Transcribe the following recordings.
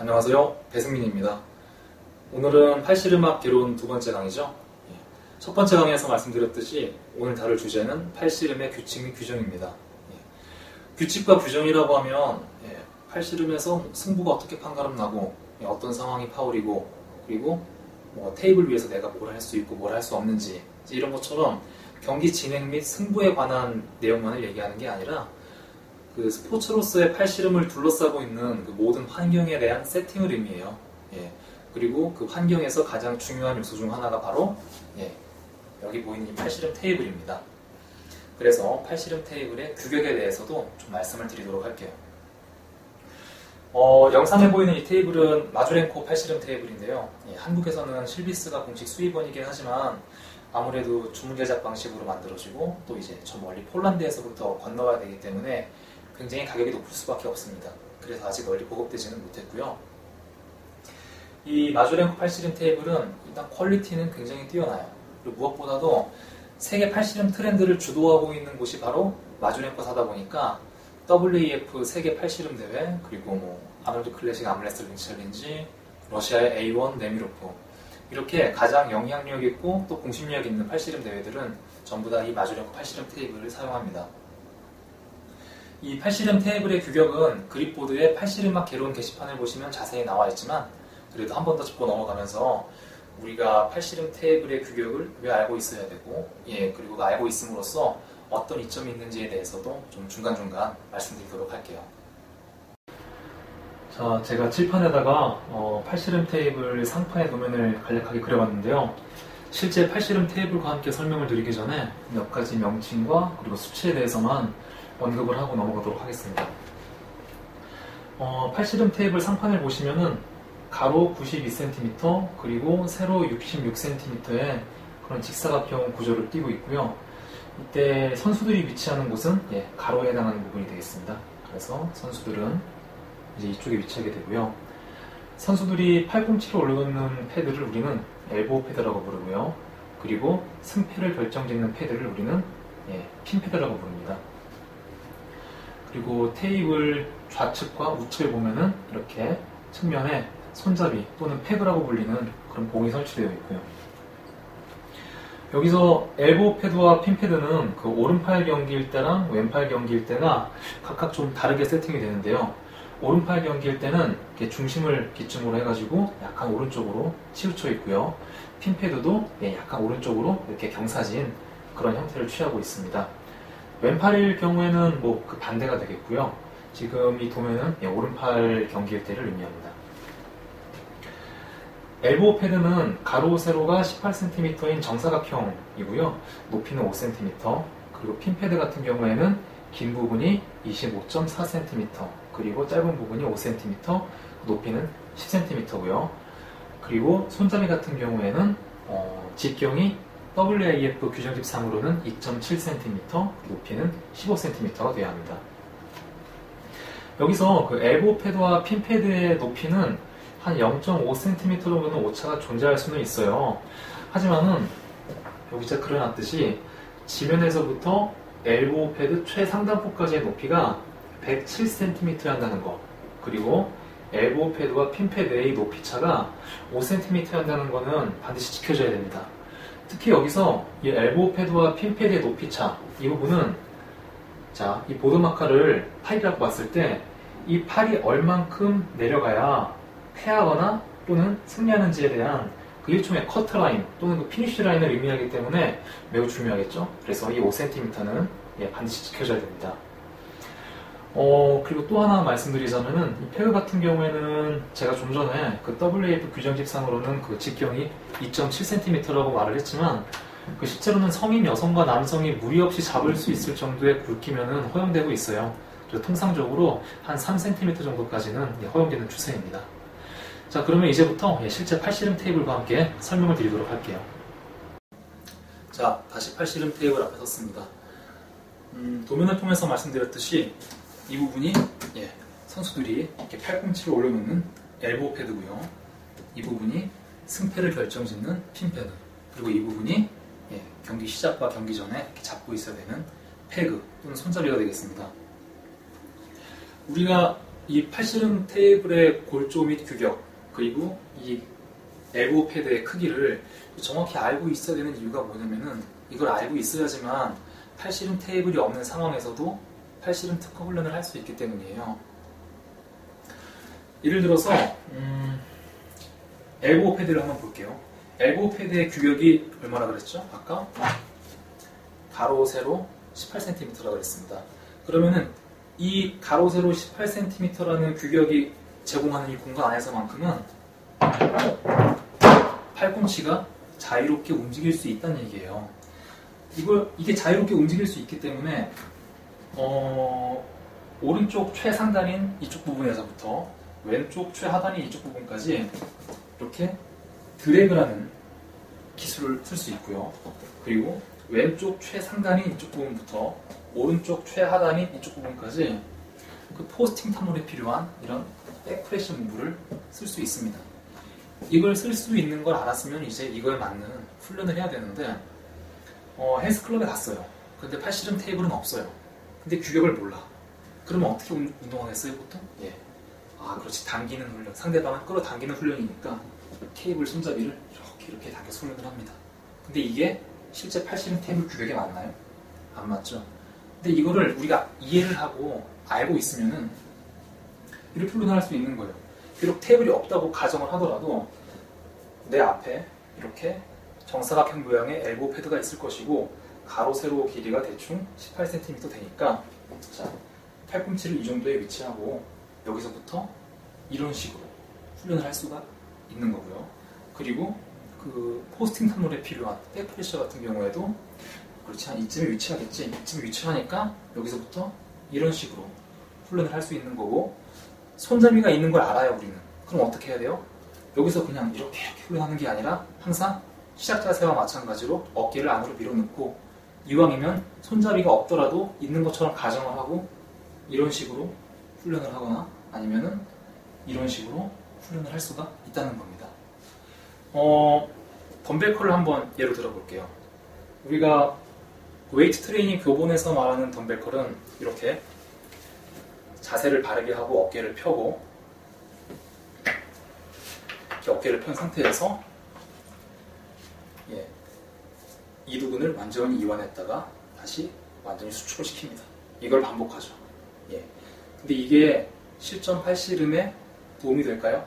안녕하세요. 배승민입니다. 오늘은 팔씨름학 개론 두 번째 강의죠. 첫 번째 강의에서 말씀드렸듯이 오늘 다룰 주제는 팔씨름의 규칙 및 규정입니다. 규칙과 규정이라고 하면 팔씨름에서 승부가 어떻게 판가름 나고 어떤 상황이 파울이고 그리고 테이블 위에서 내가 뭘 할 수 있고 뭘 할 수 없는지 이런 것처럼 경기 진행 및 승부에 관한 내용만을 얘기하는 게 아니라 그 스포츠로서의 팔씨름을 둘러싸고 있는 그 모든 환경에 대한 세팅을 의미해요. 그리고 그 환경에서 가장 중요한 요소 중 하나가 바로 여기 보이는 이 팔씨름 테이블입니다. 그래서 팔씨름 테이블의 규격에 대해서도 좀 말씀을 드리도록 할게요. 영상에 보이는 이 테이블은 마주렌코 팔씨름 테이블인데요. 한국에서는 실비스가 공식 수입원이긴 하지만 아무래도 주문 제작 방식으로 만들어지고 또 이제 저 멀리 폴란드에서부터 건너가야 되기 때문에 굉장히 가격이 높을 수밖에 없습니다. 그래서 아직 널리 보급되지는 못했고요. 이 마주렌코 팔씨름 테이블은 일단 퀄리티는 굉장히 뛰어나요. 그리고 무엇보다도 세계 팔씨름 트렌드를 주도하고 있는 곳이 바로 마주렌코사다 보니까 WEF 세계 팔씨름 대회, 그리고 아놀드 클래식 아임레슬링 챌린지, 러시아의 A1 네미로프 이렇게 가장 영향력 있고 또 공신력 있는 팔씨름 대회들은 전부 다 이 마주렌코 팔씨름 테이블을 사용합니다. 이 팔씨름 테이블의 규격은 그립보드의 팔씨름학 개론 게시판을 보시면 자세히 나와 있지만 그래도 한 번 더 짚고 넘어가면서 우리가 팔씨름 테이블의 규격을 왜 알고 있어야 되고 그리고 알고 있음으로써 어떤 이점이 있는지에 대해서도 좀 중간중간 말씀드리도록 할게요. 자, 제가 칠판에다가 팔씨름 테이블 상판의 도면을 간략하게 그려봤는데요. 실제 팔씨름 테이블과 함께 설명을 드리기 전에 몇 가지 명칭과 그리고 수치에 대해서만 언급을 하고 넘어가도록 하겠습니다. 팔씨름 테이블 상판을 보시면은 가로 92cm 그리고 세로 66cm의 그런 직사각형 구조를 띠고 있고요. 이때 선수들이 위치하는 곳은 가로에 해당하는 부분이 되겠습니다. 그래서 선수들은 이제 이쪽에 위치하게 되고요. 선수들이 팔꿈치로 올려놓는 패드를 우리는 엘보우 패드라고 부르고요. 그리고 승패를 결정짓는 패드를 우리는 핀 패드라고 부릅니다. 그리고 테이블 좌측과 우측을 보면은 이렇게 측면에 손잡이 또는 팩이라고 불리는 그런 봉이 설치되어 있고요. 여기서 엘보우 패드와 핀 패드는 그 오른팔 경기일 때랑 왼팔 경기일 때가 각각 좀 다르게 세팅이 되는데요. 오른팔 경기일 때는 이렇게 중심을 기점으로 해가지고 약간 오른쪽으로 치우쳐 있고요. 핀 패드도 약간 오른쪽으로 이렇게 경사진 그런 형태를 취하고 있습니다. 왼팔일 경우에는 그 반대가 되겠고요. 지금 이 도면은 오른팔 경기일 때를 의미합니다. 엘보우 패드는 가로, 세로가 18cm인 정사각형이고요. 높이는 5cm, 그리고 핀 패드 같은 경우에는 긴 부분이 25.4cm, 그리고 짧은 부분이 5cm, 높이는 10cm고요. 그리고 손잡이 같은 경우에는 직경이 WAF 규정집상으로는 2.7cm, 높이는 15cm가 되어야 합니다. 여기서 그 엘보우 패드와 핀 패드의 높이는 한 0.5cm 정도는 오차가 존재할 수는 있어요. 하지만은 여기 제가 그려놨듯이 지면에서부터 엘보우 패드 최상단포까지의 높이가 107cm여야 한다는 거, 그리고 엘보우 패드와 핀 패드의 높이 차가 5cm여야 한다는 거는 반드시 지켜져야 됩니다. 특히 여기서 이 엘보우 패드와 핀 패드의 높이 차, 이 부분은 자, 이 보드마카를 팔이라고 봤을 때 이 팔이 얼만큼 내려가야 패하거나 또는 승리하는지에 대한 그 일종의 커트라인 또는 그 피니쉬 라인을 의미하기 때문에 매우 중요하겠죠. 그래서 이 5cm는 반드시 지켜져야 됩니다. 그리고 또 하나 말씀드리자면은 이 패드 같은 경우에는 제가 좀 전에 그 WAF 규정집상으로는 그 직경이 2.7cm라고 말을 했지만 그 실제로는 성인 여성과 남성이 무리 없이 잡을 수 있을 정도의 굵기면은 허용되고 있어요. 그래서 통상적으로 한 3cm 정도까지는 허용되는 추세입니다. 자, 그러면 이제부터 실제 팔씨름 테이블과 함께 설명을 드리도록 할게요. 자, 다시 팔씨름 테이블 앞에 섰습니다. 도면을 통해서 말씀드렸듯이 이 부분이 선수들이 이렇게 팔꿈치를 올려놓는 엘보우 패드고요. 이 부분이 승패를 결정짓는 핀 패드, 그리고 이 부분이 경기 시작과 경기 전에 이렇게 잡고 있어야 되는 패그 또는 손잡이가 되겠습니다. 우리가 이 팔씨름 테이블의 골조 및 규격, 그리고 이 엘보우 패드의 크기를 정확히 알고 있어야 되는 이유가 뭐냐면은, 이걸 알고 있어야지만 팔씨름 테이블이 없는 상황에서도 팔씨름 특허 훈련을 할 수 있기 때문이에요. 예를 들어서 엘보우 패드를 한번 볼게요. 엘보우 패드의 규격이 얼마나 그랬죠? 아까 가로 세로 18cm라고 그랬습니다. 그러면은 이 가로 세로 18cm라는 규격이 제공하는 이 공간 안에서만큼은 팔꿈치가 자유롭게 움직일 수 있다는 얘기예요. 이게 자유롭게 움직일 수 있기 때문에 오른쪽 최상단인 이쪽 부분에서부터 왼쪽 최하단인 이쪽 부분까지 이렇게 드래그라는 기술을 쓸 수 있고요. 그리고 왼쪽 최상단인 이쪽 부분부터 오른쪽 최하단인 이쪽 부분까지 그 포스팅 탐롤에 필요한 이런 백프레셔 무브를 쓸 수 있습니다. 이걸 쓸 수 있는 걸 알았으면 이제 이거에 맞는 훈련을 해야 되는데, 헬스클럽에 갔어요. 근데 팔씨름 테이블은 없어요. 근데 규격을 몰라. 그러면 어떻게 운동하겠어요, 보통? 예. 그렇지. 당기는 훈련. 상대방을 끌어당기는 훈련이니까 테이블 손잡이를 이렇게 당겨서 훈련을 합니다. 근데 이게 실제 팔씨름 테이블 규격에 맞나요? 안 맞죠? 근데 이거를 우리가 이해를 하고 알고 있으면은 이렇게 훈련을 할 수 있는 거예요. 비록 테이블이 없다고 가정을 하더라도 내 앞에 이렇게 정사각형 모양의 엘보우 패드가 있을 것이고, 가로 세로 길이가 대충 18cm 되니까, 자, 팔꿈치를 이 정도에 위치하고 여기서부터 이런 식으로 훈련을 할 수가 있는 거고요. 그리고 그 포스팅 탐롤에 필요한 백프레셔 같은 경우에도 그렇지, 한 이쯤에 위치하겠지. 이쯤에 위치하니까 여기서부터 이런 식으로 훈련을 할 수 있는 거고, 손잡이가 있는 걸 알아요, 우리는. 그럼 어떻게 해야 돼요? 여기서 그냥 이렇게 훈련하는 게 아니라 항상 시작 자세와 마찬가지로 어깨를 안으로 밀어넣고, 이왕이면 손잡이가 없더라도 있는 것처럼 가정을 하고 이런 식으로 훈련을 하거나 아니면은 이런 식으로 훈련을 할 수가 있다는 겁니다. 덤벨 컬을 한번 예로 들어볼게요. 우리가 웨이트 트레이닝 교본에서 말하는 덤벨 컬은 이렇게 자세를 바르게 하고 어깨를 펴고, 이렇게 어깨를 편 상태에서 이두근을 완전히 이완했다가 다시 완전히 수축을 시킵니다. 이걸 반복하죠. 근데 이게 실전 팔씨름에 도움이 될까요?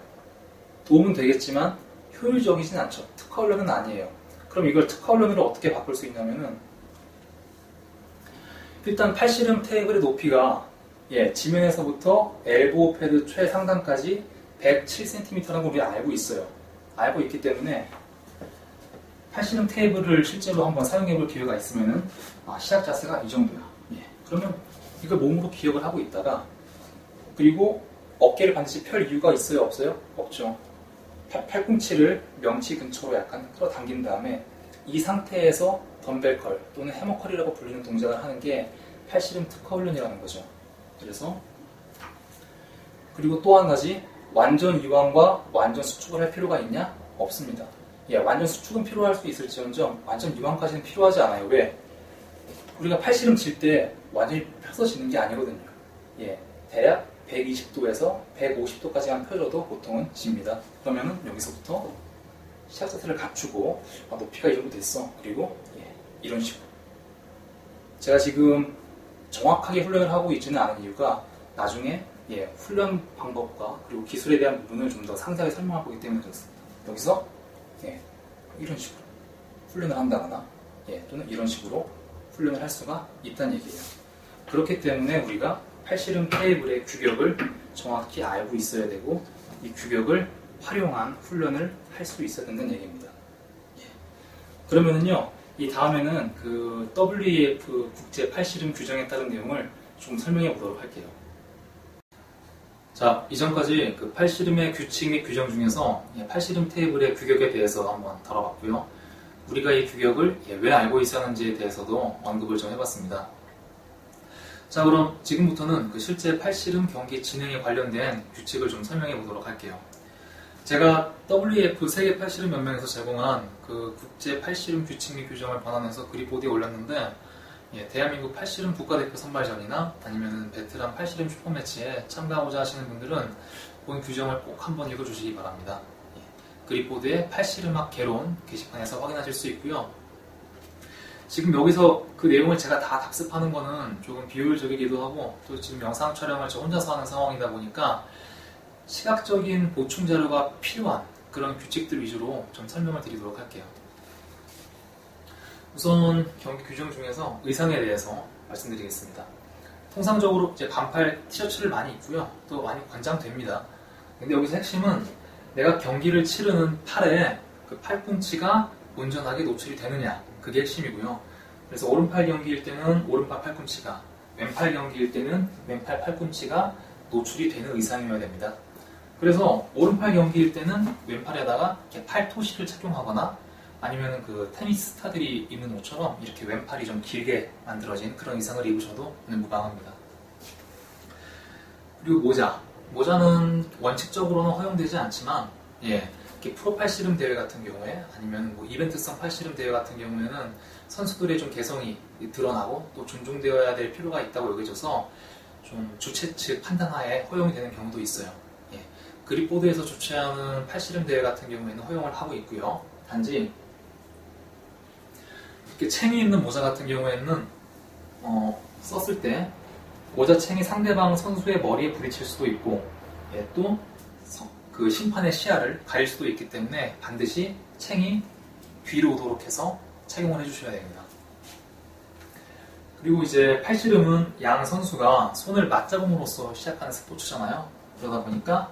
도움은 되겠지만 효율적이진 않죠. 특허 훈련은 아니에요. 그럼 이걸 특허 훈련으로 어떻게 바꿀 수 있냐면은, 일단 팔씨름 테이블의 높이가 지면에서부터 엘보우 패드 최상단까지 107cm라는 걸 우리가 알고 있어요. 알고 있기 때문에 팔씨름 테이블을 실제로 한번 사용해 볼 기회가 있으면은, 시작 자세가 이 정도야. 그러면 이걸 몸으로 기억을 하고 있다가, 그리고 어깨를 반드시 펼 이유가 있어요, 없어요? 없죠. 팔꿈치를 명치 근처로 약간 끌어당긴 다음에 이 상태에서 덤벨 컬 또는 해머 컬이라고 불리는 동작을 하는 게 팔씨름 특허 훈련이라는 거죠. 그래서, 그리고 또 한 가지, 완전 이완과 완전 수축을 할 필요가 있냐? 없습니다. 완전 수축은 필요할 수 있을지언정 완전 이완까지는 필요하지 않아요. 왜? 우리가 팔씨름 칠 때 완전히 펴서 치는 게 아니거든요. 대략 120도에서 150도까지만 펴줘도 보통은 집니다. 그러면은 여기서부터 시작 자세를 갖추고, 높이가 이 정도 됐어. 그리고 이런 식으로. 제가 지금 정확하게 훈련을 하고 있지는 않은 이유가 나중에 훈련 방법과 그리고 기술에 대한 부분을 좀 더 상세하게 설명할 거기 때문에 그렇습니다. 여기서 이런 식으로 훈련을 한다거나 또는 이런 식으로 훈련을 할 수가 있다는 얘기예요. 그렇기 때문에 우리가 팔씨름 테이블의 규격을 정확히 알고 있어야 되고, 이 규격을 활용한 훈련을 할 수 있어야 된다는 얘기입니다. 그러면은요, 이 다음에는 그 WEF 국제 팔씨름 규정에 따른 내용을 좀 설명해 보도록 할게요. 자, 이전까지 그 팔씨름의 규칙 및 규정 중에서 팔씨름 테이블의 규격에 대해서 한번 다뤄봤고요. 우리가 이 규격을 왜 알고 있어야 하는지에 대해서도 언급을 좀 해봤습니다. 자, 그럼 지금부터는 그 실제 팔씨름 경기 진행에 관련된 규칙을 좀 설명해 보도록 할게요. 제가 WEF 세계 팔씨름 연맹에서 제공한 그 국제 팔씨름 규칙 및 규정을 번안해서 그립보드에 올렸는데, 예, 대한민국 팔씨름 국가대표 선발전이나 아니면 베테랑 팔씨름 슈퍼매치에 참가하고자 하시는 분들은 본 규정을 꼭 한번 읽어주시기 바랍니다. 예, 그립보드의 팔씨름학 개론 게시판에서 확인하실 수 있고요. 지금 여기서 그 내용을 제가 다 답습하는 거는 조금 비효율적이기도 하고 또 지금 영상 촬영을 저 혼자서 하는 상황이다 보니까 시각적인 보충 자료가 필요한 그런 규칙들 위주로 좀 설명을 드리도록 할게요. 우선 경기 규정 중에서 의상에 대해서 말씀드리겠습니다. 통상적으로 이제 반팔 티셔츠를 많이 입고요. 또 많이 권장됩니다. 근데 여기서 핵심은 내가 경기를 치르는 팔에 그 팔꿈치가 온전하게 노출이 되느냐, 그게 핵심이고요. 그래서 오른팔 경기일 때는 오른팔 팔꿈치가, 왼팔 경기일 때는 왼팔 팔꿈치가 노출이 되는 의상이어야 됩니다. 그래서 오른팔 경기일 때는 왼팔에다가 이렇게 팔토시를 착용하거나 아니면 그 테니스 스타들이 입는 옷처럼 이렇게 왼팔이 좀 길게 만들어진 그런 의상을 입으셔도 무방합니다. 그리고 모자는 원칙적으로는 허용되지 않지만 이렇게 프로 팔씨름 대회 같은 경우에 아니면 뭐 이벤트성 팔씨름 대회 같은 경우에는 선수들의 좀 개성이 드러나고 또 존중되어야 될 필요가 있다고 여겨져서 좀 주최 측 판단하에 허용이 되는 경우도 있어요. 그립보드에서 주최하는 팔씨름 대회 같은 경우에는 허용을 하고 있고요. 단지 이렇게 챙이 있는 모자 같은 경우에는 썼을 때 모자 챙이 상대방 선수의 머리에 부딪힐 수도 있고 또 그 심판의 시야를 가릴 수도 있기 때문에 반드시 챙이 뒤로 오도록 해서 착용을 해주셔야 됩니다. 그리고 이제 팔씨름은 양 선수가 손을 맞잡음으로써 시작하는 스포츠잖아요. 그러다 보니까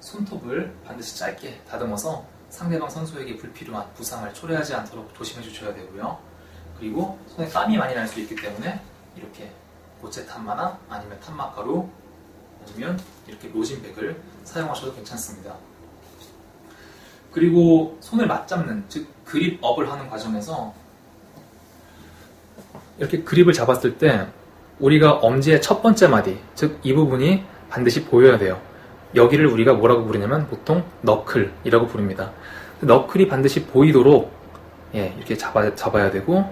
손톱을 반드시 짧게 다듬어서 상대방 선수에게 불필요한 부상을 초래하지 않도록 조심해 주셔야 되고요. 그리고 손에 땀이 많이 날 수 있기 때문에 이렇게 고체 탄마나 아니면 탄막가루 아니면 이렇게 로진백을 사용하셔도 괜찮습니다. 그리고 손을 맞잡는, 즉 그립업을 하는 과정에서 이렇게 그립을 잡았을 때 우리가 엄지의 첫 번째 마디, 즉 이 부분이 반드시 보여야 돼요. 여기를 우리가 뭐라고 부르냐면 보통 너클이라고 부릅니다. 너클이 반드시 보이도록 이렇게 잡아야 되고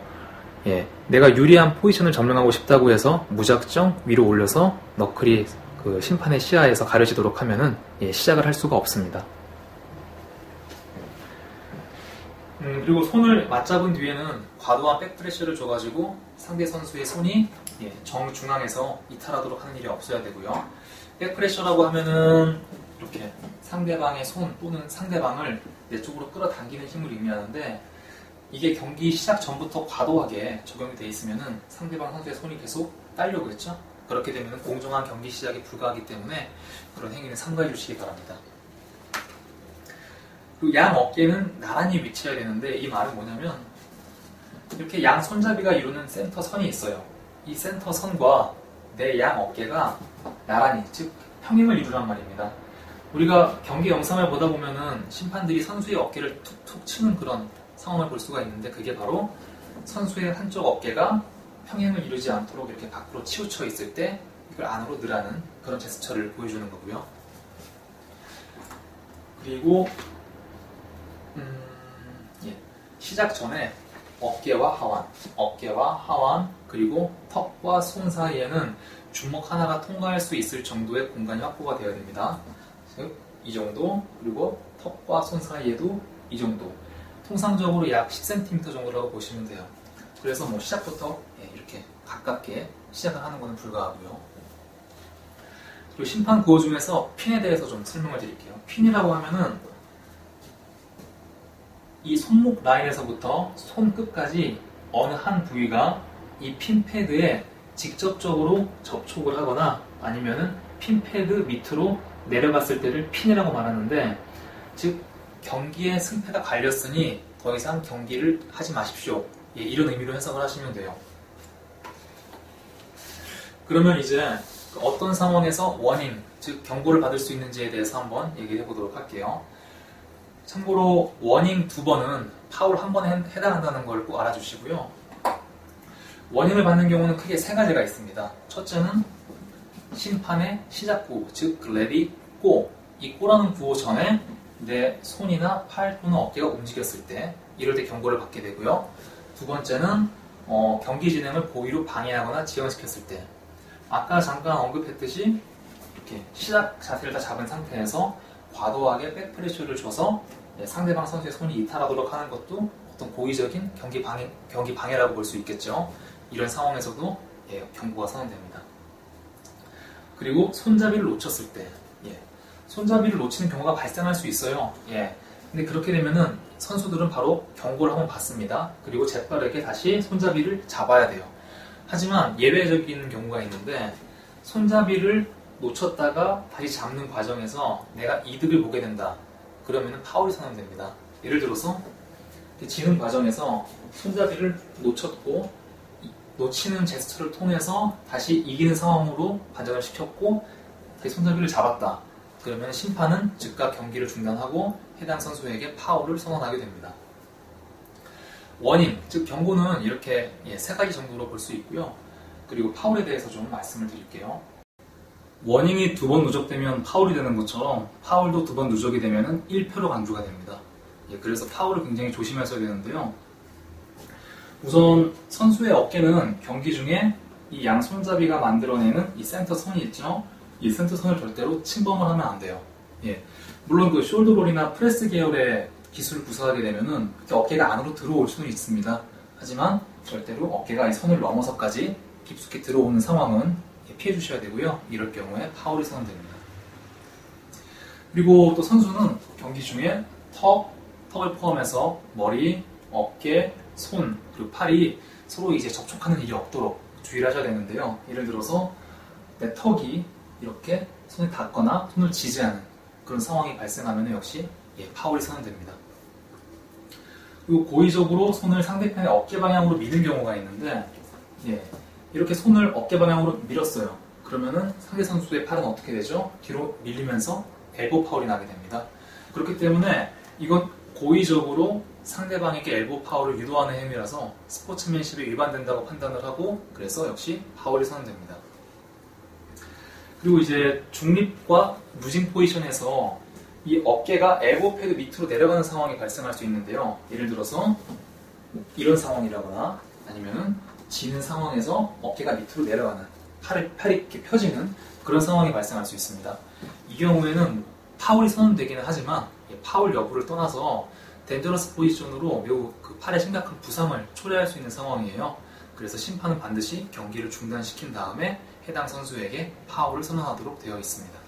내가 유리한 포지션을 점령하고 싶다고 해서 무작정 위로 올려서 너클이 그 심판의 시야에서 가려지도록 하면은 시작을 할 수가 없습니다. 그리고 손을 맞잡은 뒤에는 과도한 백프레셔를 줘가지고 상대 선수의 손이 정중앙에서 이탈하도록 하는 일이 없어야 되고요. 백프레셔라고 하면은 이렇게 상대방의 손 또는 상대방을 내 쪽으로 끌어당기는 힘을 의미하는데 이게 경기 시작 전부터 과도하게 적용이 돼 있으면은 상대방 선수의 손이 계속 딸려고 했죠. 그렇게 되면 공정한 경기 시작이 불가하기 때문에 그런 행위는 삼가해 주시기 바랍니다. 그리고 양 어깨는 나란히 위치해야 되는데 이 말은 뭐냐면 이렇게 양 손잡이가 이루는 센터 선이 있어요. 이 센터 선과 내 양 어깨가 나란히, 즉 평행을 이루란 말입니다. 우리가 경기 영상을 보다 보면은 심판들이 선수의 어깨를 툭툭 치는 그런 상황을 볼 수가 있는데 그게 바로 선수의 한쪽 어깨가 평행을 이루지 않도록 이렇게 밖으로 치우쳐 있을 때 이걸 안으로 넣으라는 그런 제스처를 보여주는 거고요. 그리고 시작 전에 어깨와 하완, 그리고 턱과 손 사이에는 주먹 하나가 통과할 수 있을 정도의 공간이 확보가 되어야 됩니다. 즉, 이 정도, 그리고 턱과 손 사이에도 이 정도. 통상적으로 약 10cm 정도라고 보시면 돼요. 그래서 뭐 시작부터 이렇게 가깝게 시작을 하는 것은 불가하고요. 그리고 심판 구호 중에서 핀에 대해서 좀 설명을 드릴게요. 핀이라고 하면은 이 손목 라인에서부터 손끝까지 어느 한 부위가 이 핀 패드에 직접적으로 접촉을 하거나 아니면은 핀 패드 밑으로 내려갔을 때를 핀이라고 말하는데, 즉 경기의 승패가 갈렸으니 더 이상 경기를 하지 마십시오. 이런 의미로 해석을 하시면 돼요. 그러면 이제 어떤 상황에서 원인, 즉 경고를 받을 수 있는지에 대해서 한번 얘기해 보도록 할게요. 참고로 워닝 2번은 파울 1번에 해당한다는 걸 꼭 알아주시고요. 워닝을 받는 경우는 크게 3가지가 있습니다. 첫째는 심판의 시작 구호, 즉 레디 고, 이 고라는 구호 전에 내 손이나 팔 또는 어깨가 움직였을 때, 이럴 때 경고를 받게 되고요. 두 번째는 경기 진행을 고의로 방해하거나 지연시켰을 때, 아까 잠깐 언급했듯이 이렇게 시작 자세를 다 잡은 상태에서 과도하게 백프레셔를 줘서 상대방 선수의 손이 이탈하도록 하는 것도 어떤 고의적인 경기 방해라고 볼 수 있겠죠. 이런 상황에서도 경고가 선언됩니다. 그리고 손잡이를 놓쳤을 때, 손잡이를 놓치는 경우가 발생할 수 있어요. 근데 그렇게 되면은 선수들은 바로 경고를 한번 받습니다. 그리고 재빠르게 다시 손잡이를 잡아야 돼요. 하지만 예외적인 경우가 있는데, 손잡이를 놓쳤다가 다시 잡는 과정에서 내가 이득을 보게 된다. 그러면 파울이 선언됩니다. 예를 들어서 지는 과정에서 손잡이를 놓쳤고 놓치는 제스처를 통해서 다시 이기는 상황으로 반전을 시켰고 다시 손잡이를 잡았다. 그러면 심판은 즉각 경기를 중단하고 해당 선수에게 파울을 선언하게 됩니다. 워닝, 즉 경고는 이렇게 세 가지 정도로 볼 수 있고요. 그리고 파울에 대해서 좀 말씀을 드릴게요. 워닝이 2번 누적되면 파울이 되는 것처럼 파울도 2번 누적이 되면 1표로 간주가 됩니다. 그래서 파울을 굉장히 조심하셔야 되는데요. 우선 선수의 어깨는 경기 중에 이 양 손잡이가 만들어내는 이 센터 선이 있죠. 이 센터 선을 절대로 침범을 하면 안 돼요. 물론 그 숄더롤이나 프레스 계열의 기술을 구사하게 되면은 어깨가 안으로 들어올 수는 있습니다. 하지만 절대로 어깨가 이 선을 넘어서까지 깊숙이 들어오는 상황은 피해 주셔야 되고요. 이럴 경우에 파울이 선언됩니다. 그리고 또 선수는 경기 중에 턱을 포함해서 머리, 어깨, 손, 그리고 팔이 서로 이제 접촉하는 일이 없도록 주의를 하셔야 되는데요. 예를 들어서 내 턱이 이렇게 손에 닿거나 손을 지지하는 그런 상황이 발생하면 역시 파울이 선언됩니다. 그리고 고의적으로 손을 상대편의 어깨 방향으로 미는 경우가 있는데, 이렇게 손을 어깨 방향으로 밀었어요. 그러면은 상대 선수의 팔은 어떻게 되죠? 뒤로 밀리면서 엘보 파울이 나게 됩니다. 그렇기 때문에 이건 고의적으로 상대방에게 엘보 파울을 유도하는 행위라서 스포츠맨십에 위반된다고 판단을 하고, 그래서 역시 파울이 선언됩니다. 그리고 이제 중립과 루징 포지션에서 이 어깨가 엘보 패드 밑으로 내려가는 상황이 발생할 수 있는데요. 예를 들어서 이런 상황이라거나 아니면은 지는 상황에서 어깨가 밑으로 내려가는 팔이 이렇게 펴지는 그런 상황이 발생할 수 있습니다. 이 경우에는 파울이 선언되기는 하지만 파울 여부를 떠나서 덴저러스 포지션으로 매우 그 팔에 심각한 부상을 초래할 수 있는 상황이에요. 그래서 심판은 반드시 경기를 중단시킨 다음에 해당 선수에게 파울을 선언하도록 되어 있습니다.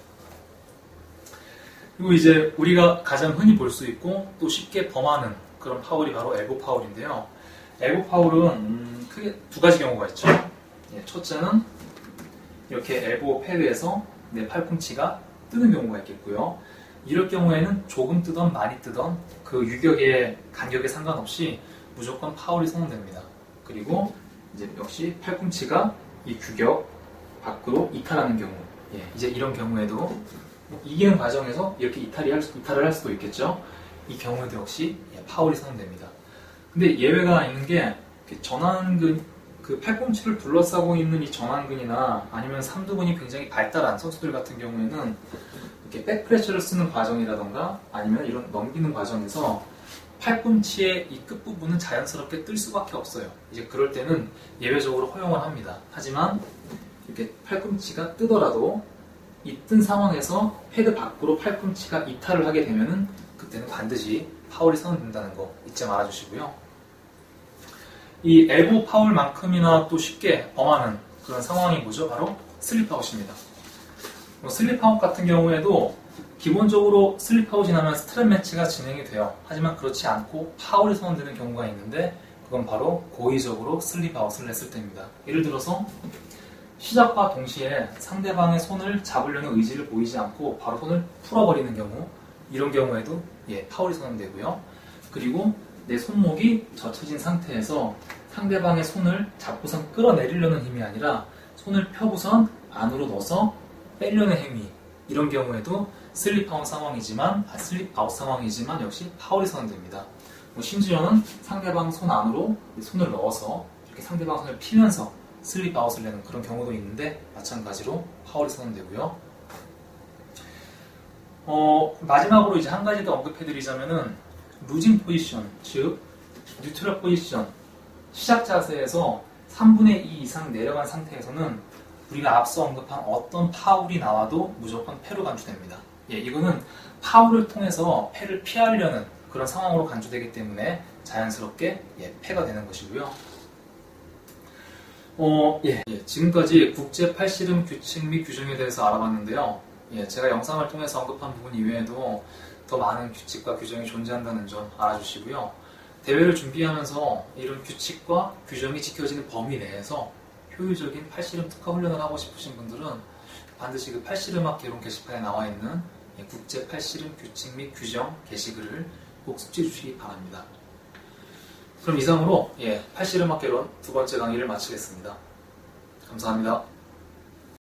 그리고 이제 우리가 가장 흔히 볼 수 있고 또 쉽게 범하는 그런 파울이 바로 엘보 파울인데요. 엘보 파울은 크게 2가지 경우가 있죠. 첫째는 이렇게 엘보 패드에서 내 팔꿈치가 뜨는 경우가 있겠고요. 이럴 경우에는 조금 뜨던 많이 뜨던 그 유격의 간격에 상관없이 무조건 파울이 선언됩니다. 그리고 이제 역시 팔꿈치가 이 규격 밖으로 이탈하는 경우, 이제 이런 경우에도 이기는 과정에서 이렇게 이탈을 할 수도 있겠죠. 이 경우에도 역시 파울이 선언됩니다. 근데 예외가 있는 게 전완근, 그 팔꿈치를 둘러싸고 있는 이 전완근이나 아니면 삼두근이 굉장히 발달한 선수들 같은 경우에는 이렇게 백프레셔를 쓰는 과정이라던가 아니면 이런 넘기는 과정에서 팔꿈치의 이 끝부분은 자연스럽게 뜰 수밖에 없어요. 이제 그럴 때는 예외적으로 허용을 합니다. 하지만 이렇게 팔꿈치가 뜨더라도 이 뜬 상황에서 패드 밖으로 팔꿈치가 이탈을 하게 되면은 그때는 반드시 파울이 선언된다는 거 잊지 말아주시고요. 이 엘보 파울만큼이나 또 쉽게 범하는 그런 상황이 뭐죠? 바로 슬립아웃입니다. 슬립아웃 같은 경우에도 기본적으로 슬립아웃이 나면 스트랩 매치가 진행이 돼요. 하지만 그렇지 않고 파울이 선언되는 경우가 있는데 그건 바로 고의적으로 슬립아웃을 했을 때입니다. 예를 들어서 시작과 동시에 상대방의 손을 잡으려는 의지를 보이지 않고 바로 손을 풀어버리는 경우, 이런 경우에도 파울이 선언되고요. 그리고 내 손목이 젖혀진 상태에서 상대방의 손을 잡고선 끌어내리려는 힘이 아니라 손을 펴고선 안으로 넣어서 빼려는 행위, 이런 경우에도 슬립아웃 상황이지만 역시 파울이 선언됩니다. 심지어는 상대방 손 안으로 손을 넣어서 이렇게 상대방 손을 피면서 슬립아웃을 내는 그런 경우도 있는데 마찬가지로 파울이 선언되고요. 마지막으로 이제 한 가지 더 언급해드리자면은 루징 포지션, 즉 뉴트럴 포지션, 시작 자세에서 3분의 2 이상 내려간 상태에서는 우리가 앞서 언급한 어떤 파울이 나와도 무조건 패로 간주됩니다. 예, 이거는 파울을 통해서 패를 피하려는 그런 상황으로 간주되기 때문에 자연스럽게 패가 되는 것이고요. 지금까지 국제 팔씨름 규칙 및 규정에 대해서 알아봤는데요. 제가 영상을 통해서 언급한 부분 이외에도 더 많은 규칙과 규정이 존재한다는 점 알아주시고요. 대회를 준비하면서 이런 규칙과 규정이 지켜지는 범위 내에서 효율적인 팔씨름 특화 훈련을 하고 싶으신 분들은 반드시 그 팔씨름학 개론 게시판에 나와 있는 국제 팔씨름 규칙 및 규정 게시글을 꼭 숙지해 주시기 바랍니다. 그럼 이상으로 팔씨름학 개론 두 번째 강의를 마치겠습니다. 감사합니다.